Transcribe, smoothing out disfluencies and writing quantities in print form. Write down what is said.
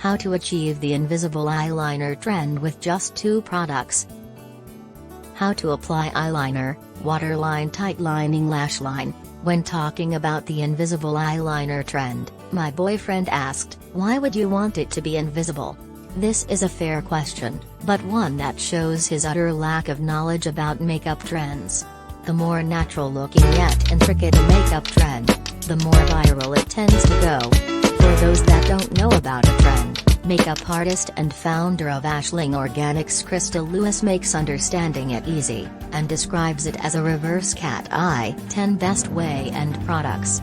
How to achieve the invisible eyeliner trend with just 2 products. How to apply eyeliner, waterline tight lining lash line. When talking about the invisible eyeliner trend, my boyfriend asked, "Why would you want it to be invisible?" This is a fair question, but one that shows his utter lack of knowledge about makeup trends. The more natural looking yet intricate a makeup trend, the more viral it tends to go. For those that don't know about a trend, makeup artist and founder of Aisling Organics Krysta Lewis makes understanding it easy, and describes it as a reverse cat eye, 10 best way and products.